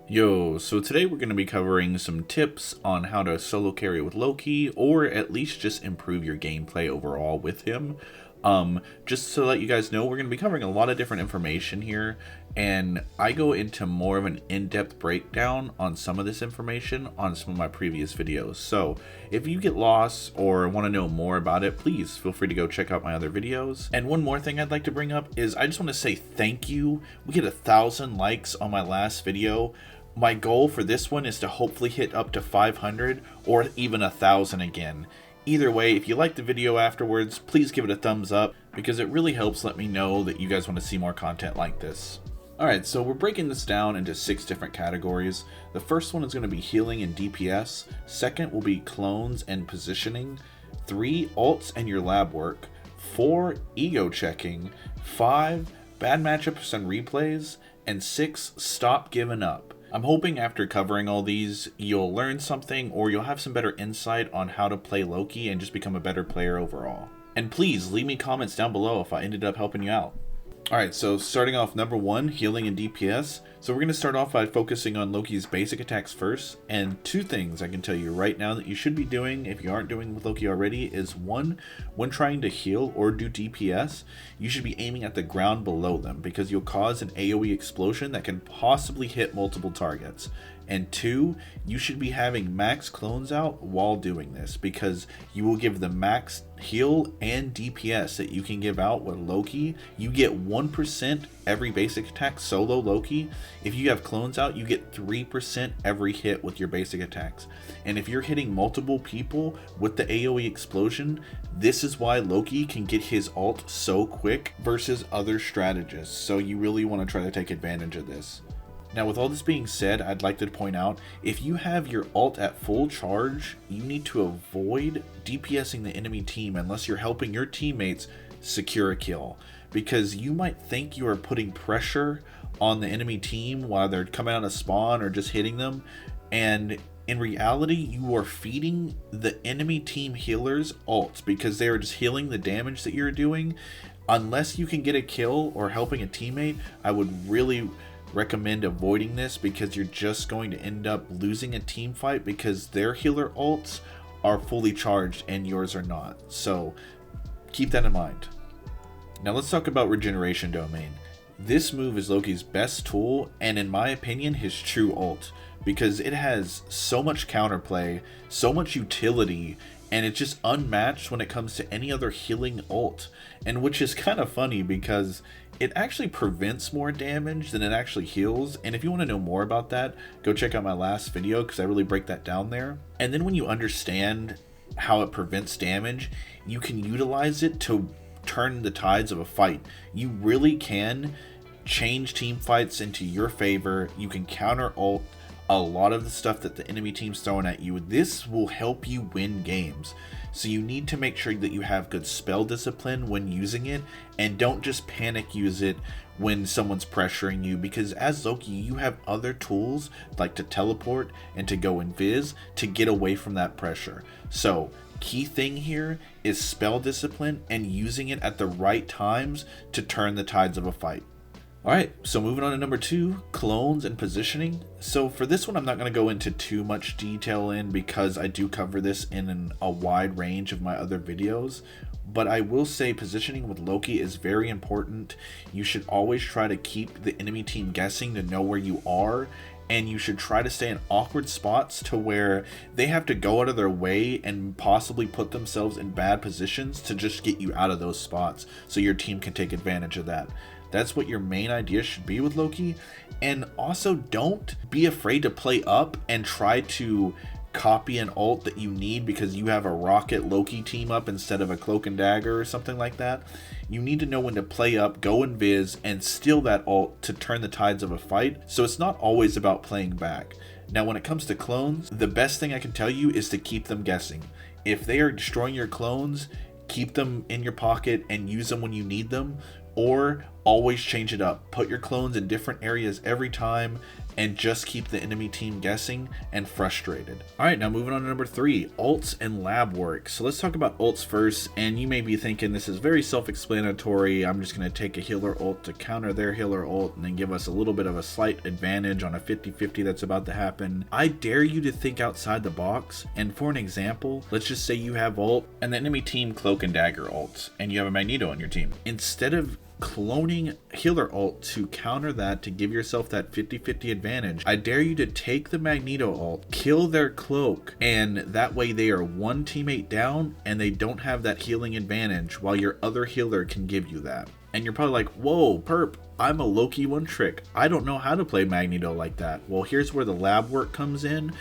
Yo, so today we're going to be covering some tips on how to solo carry with Loki, or at least just improve your gameplay overall with him. Just to let you guys know, we're going to be covering a lot of different information here, and I go into more of an in-depth breakdown on some of this information on some of my previous videos. So if you get lost or want to know more about it, please feel free to go check out my other videos. And one more thing I'd like to bring up is I just want to say thank you. We hit 1,000 likes on my last video. My goal for this one is to hopefully hit up to 500 or even 1,000 again. Either way, if you like the video afterwards, please give it a thumbs up because it really helps let me know that you guys want to see more content like this. Alright, so we're breaking this down into 6 different categories. The first one is going to be healing and DPS. Second will be clones and positioning. 3, ults and your lab work. 4, ego checking. 5, bad matchups and replays. And 6, stop giving up. I'm hoping after covering all these, you'll learn something or you'll have some better insight on how to play Loki and just become a better player overall. And please leave me comments down below if I ended up helping you out. Alright, so starting off number 1, healing and DPS. So we're going to start off by focusing on Loki's basic attacks first. And 2 things I can tell you right now that you should be doing if you aren't doing with Loki already is 1, when trying to heal or do DPS, you should be aiming at the ground below them because you'll cause an AoE explosion that can possibly hit multiple targets. And 2, you should be having max clones out while doing this because you will give the max heal and DPS that you can give out with Loki. You get 1% every basic attack solo Loki. If you have clones out, you get 3% every hit with your basic attacks. And if you're hitting multiple people with the AoE explosion, this is why Loki can get his ult so quick versus other strategists. So you really want to try to take advantage of this. Now with all this being said, I'd like to point out, if you have your ult at full charge, you need to avoid DPSing the enemy team unless you're helping your teammates secure a kill. Because you might think you are putting pressure on the enemy team while they're coming out of spawn or just hitting them, and in reality, you are feeding the enemy team healers ults because they are just healing the damage that you're doing. Unless you can get a kill or helping a teammate, I would really recommend avoiding this because you're just going to end up losing a team fight because their healer ults are fully charged and yours are not. So keep that in mind. Now let's talk about regeneration domain. This move is Loki's best tool and in my opinion his true ult because it has so much counterplay, so much utility, and it's just unmatched when it comes to any other healing ult. And which is kind of funny because it actually prevents more damage than it actually heals. And if you want to know more about that, go check out my last video because I really break that down there. And then when you understand how it prevents damage, you can utilize it to turn the tides of a fight. You really can change team fights into your favor. You can counter ult a lot of the stuff that the enemy team's throwing at you. This will help you win games. So you need to make sure that you have good spell discipline when using it and don't just panic use it when someone's pressuring you, because as Loki you have other tools like to teleport and to go invis to get away from that pressure. So key thing here is spell discipline and using it at the right times to turn the tides of a fight. Alright, so moving on to number 2, clones and positioning. So for this one I'm not going to go into too much detail in because I do cover this in a wide range of my other videos. But I will say positioning with Loki is very important. You should always try to keep the enemy team guessing to know where you are. And you should try to stay in awkward spots to where they have to go out of their way and possibly put themselves in bad positions to just get you out of those spots so your team can take advantage of that. That's what your main idea should be with Loki. And also don't be afraid to play up and try to copy an ult that you need because you have a rocket Loki team up instead of a cloak and dagger or something like that. You need to know when to play up, go invis, and steal that ult to turn the tides of a fight. So it's not always about playing back. Now when it comes to clones, the best thing I can tell you is to keep them guessing. If they are destroying your clones, keep them in your pocket and use them when you need them, or always change it up. Put your clones in different areas every time and just keep the enemy team guessing and frustrated. Alright, now moving on to number 3, ults and lab work. So let's talk about ults first, and you may be thinking this is very self-explanatory. I'm just going to take a healer ult to counter their healer ult and then give us a little bit of a slight advantage on a 50-50 that's about to happen. I dare you to think outside the box, and for an example, let's just say you have ult and the enemy team cloak and dagger ults, and you have a Magneto on your team. Instead of cloning healer ult to counter that to give yourself that 50-50 advantage, I dare you to take the Magneto ult, kill their cloak, and that way they are one teammate down and they don't have that healing advantage while your other healer can give you that. And you're probably like, whoa, perp, I'm a Loki one trick. I don't know how to play Magneto like that. Well, here's where the lab work comes in.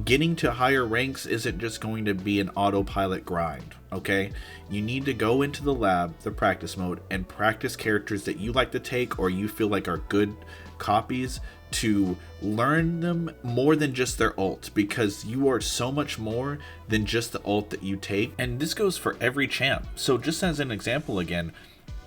Getting to higher ranks isn't just going to be an autopilot grind, okay? You need to go into the lab, the practice mode, and practice characters that you like to take or you feel like are good copies to learn them more than just their ult, because you are so much more than just the ult that you take. And this goes for every champ. So just as an example again,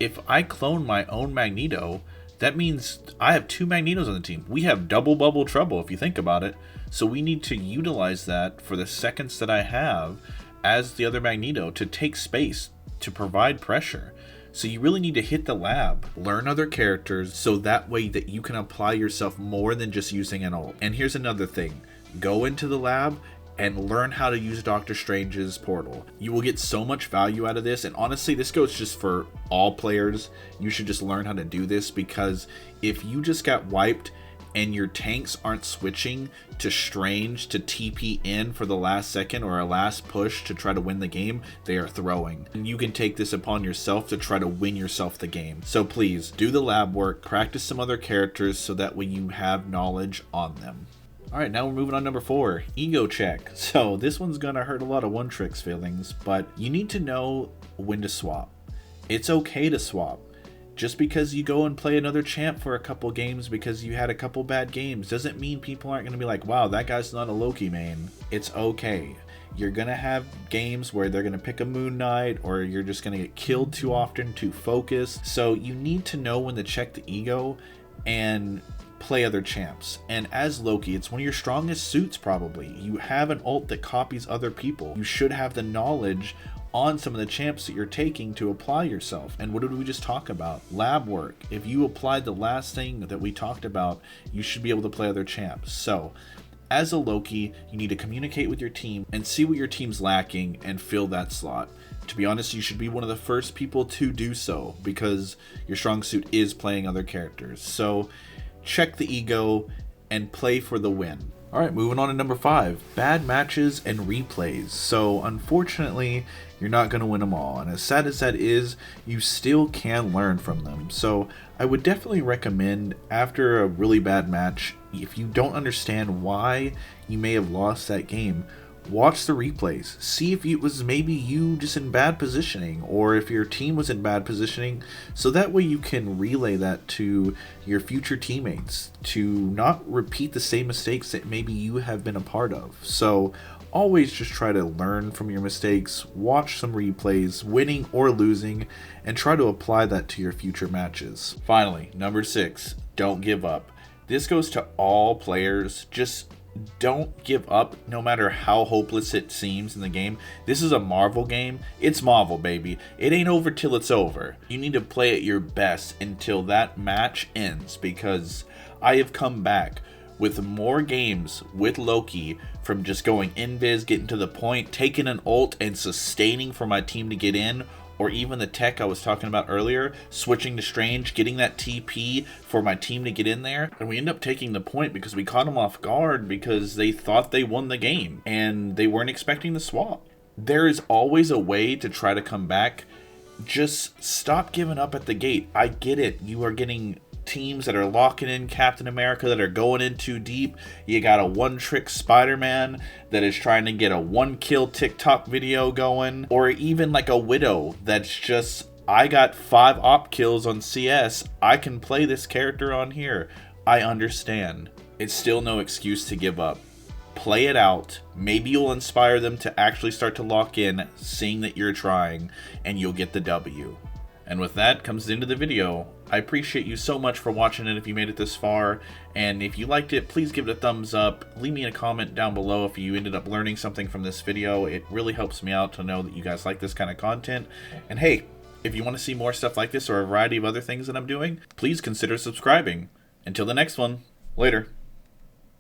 if I clone my own Magneto, that means I have 2 Magnetos on the team. We have double bubble trouble if you think about it. So we need to utilize that for the seconds that I have as the other Magneto to take space, to provide pressure. So you really need to hit the lab, learn other characters, so that way that you can apply yourself more than just using an ult. And here's another thing. Go into the lab and learn how to use Doctor Strange's portal. You will get so much value out of this, and honestly, this goes just for all players. You should just learn how to do this, because if you just got wiped and your tanks aren't switching to Strange to TP in for the last second or a last push to try to win the game, they are throwing. And you can take this upon yourself to try to win yourself the game. So please, do the lab work, practice some other characters so that way you have knowledge on them. Alright, now we're moving on to number 4, ego check. So this one's gonna hurt a lot of one trick's feelings, but you need to know when to swap. It's okay to swap. Just because you go and play another champ for a couple games because you had a couple bad games doesn't mean people aren't going to be like, wow, that guy's not a Loki main. It's okay. You're going to have games where they're going to pick a Moon Knight, or you're just going to get killed too often, too focused. So you need to know when to check the ego and play other champs. And as Loki, it's one of your strongest suits probably. You have an ult that copies other people. You should have the knowledge on some of the champs that you're taking to apply yourself. And what did we just talk about? Lab work. If you applied the last thing that we talked about, you should be able to play other champs. So as a Loki, you need to communicate with your team and see what your team's lacking and fill that slot. To be honest, you should be one of the first people to do so, because your strong suit is playing other characters. So check the ego and play for the win. Alright, moving on to number 5, bad matches and replays. So unfortunately, you're not going to win them all. And as sad as that is, you still can learn from them. So I would definitely recommend, after a really bad match, if you don't understand why you may have lost that game, watch the replays. See if it was maybe you just in bad positioning, or if your team was in bad positioning, so that way you can relay that to your future teammates to not repeat the same mistakes that maybe you have been a part of. So always just try to learn from your mistakes, watch some replays, winning or losing, and try to apply that to your future matches. Finally, number 6, don't give up. This goes to all players. Just don't give up, no matter how hopeless it seems in the game. This is a Marvel game. It's Marvel, baby. It ain't over till it's over. You need to play at your best until that match ends, because I have come back with more games with Loki from just going invis, getting to the point, taking an ult and sustaining for my team to get in, or even the tech I was talking about earlier, switching to Strange, getting that TP for my team to get in there. And we end up taking the point because we caught them off guard because they thought they won the game and they weren't expecting the swap. There is always a way to try to come back. Just stop giving up at the gate. I get it. You are getting teams that are locking in Captain America, that are going in too deep. You got a one-trick Spider-Man that is trying to get a one-kill TikTok video going, or even like a Widow that's just, I got 5 op kills on CS, I can play this character on here. I understand. It's still no excuse to give up. Play it out. Maybe you'll inspire them to actually start to lock in, seeing that you're trying, and you'll get the W. And with that comes the end of the video. I appreciate you so much for watching it if you made it this far, and if you liked it, please give it a thumbs up. Leave me a comment down below if you ended up learning something from this video. It really helps me out to know that you guys like this kind of content. And hey, if you want to see more stuff like this or a variety of other things that I'm doing, please consider subscribing. Until the next one, later.